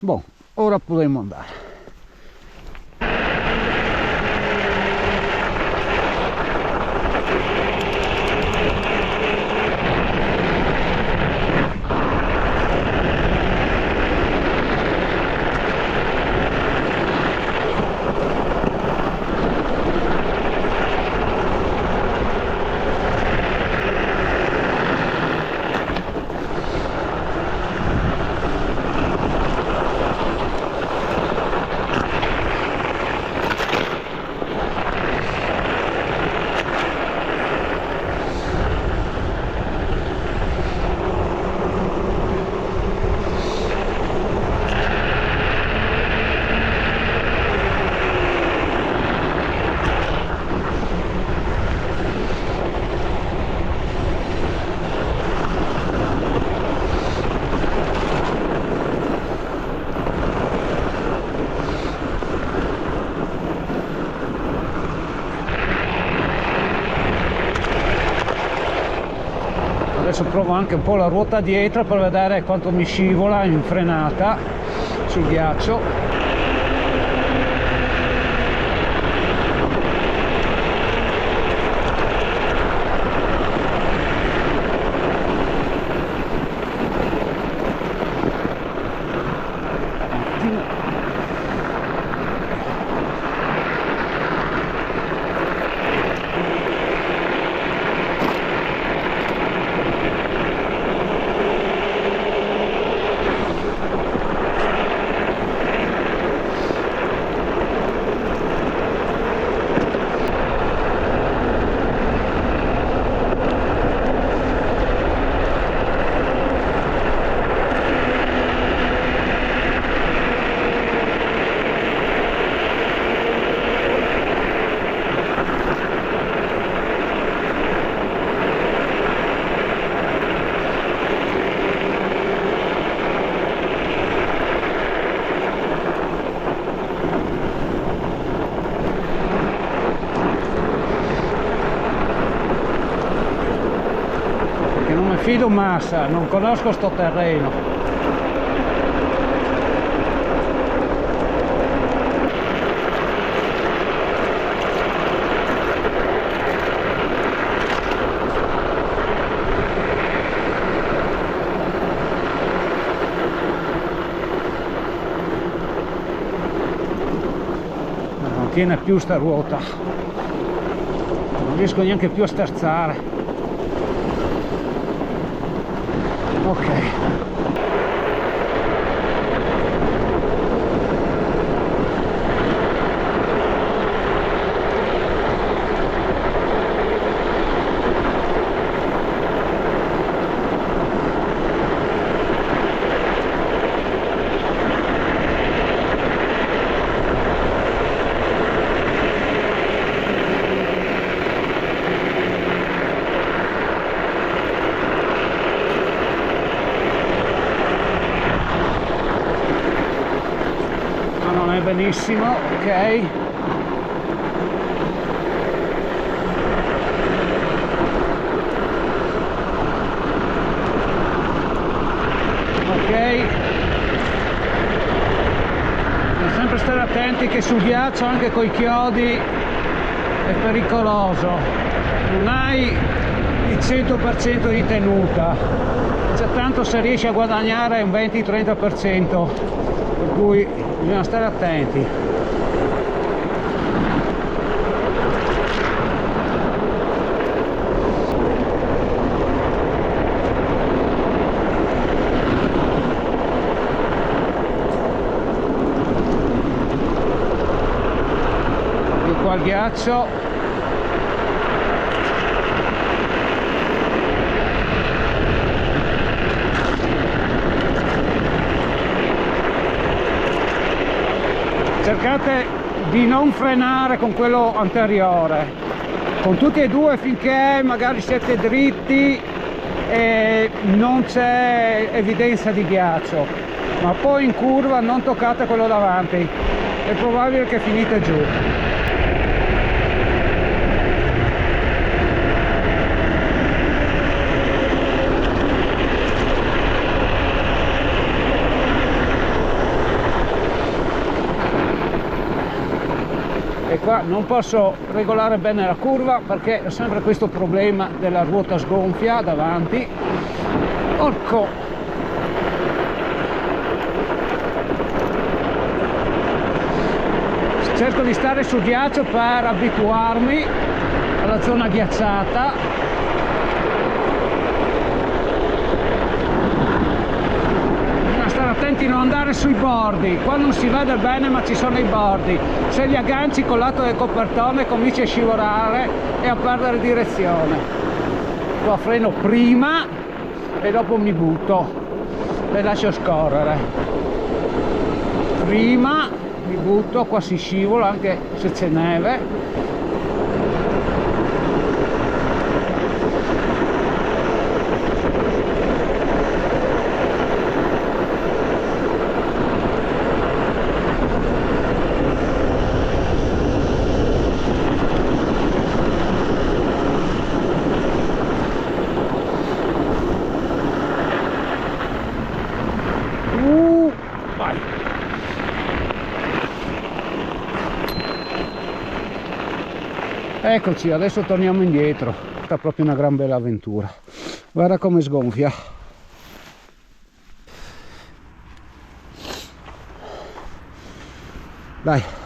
Boh, ora potremmo andare. Adesso provo anche un po' la ruota dietro per vedere quanto mi scivola in frenata sul ghiaccio. Fido massa, non conosco sto terreno. Non tiene più sta ruota, non riesco neanche più a sterzare. Ok, benissimo, ok. Ok, bisogna sempre stare attenti che sul ghiaccio anche coi chiodi è pericoloso, non hai il 100% di tenuta, c'è tanto se riesci a guadagnare un 20-30%, per cui bisogna stare attenti. Io qua al ghiaccio. Cercate di non frenare con quello anteriore, con tutti e due finché magari siete dritti e non c'è evidenza di ghiaccio, ma poi in curva non toccate quello davanti, è probabile che finite giù. e qua non posso regolare bene la curva perché ho sempre questo problema della ruota sgonfia davanti. Porco, cerco di stare sul ghiaccio per abituarmi alla zona ghiacciata. Attenti a non andare sui bordi, qua non si vede bene ma ci sono i bordi, se li agganci col lato del copertone cominci a scivolare e a perdere direzione. Qua freno prima e dopo mi butto e lascio scorrere. Prima mi butto, qua si scivola anche se c'è neve. Vai. Eccoci, adesso torniamo indietro. Sta proprio una gran bella avventura. Guarda come sgonfia. Dai.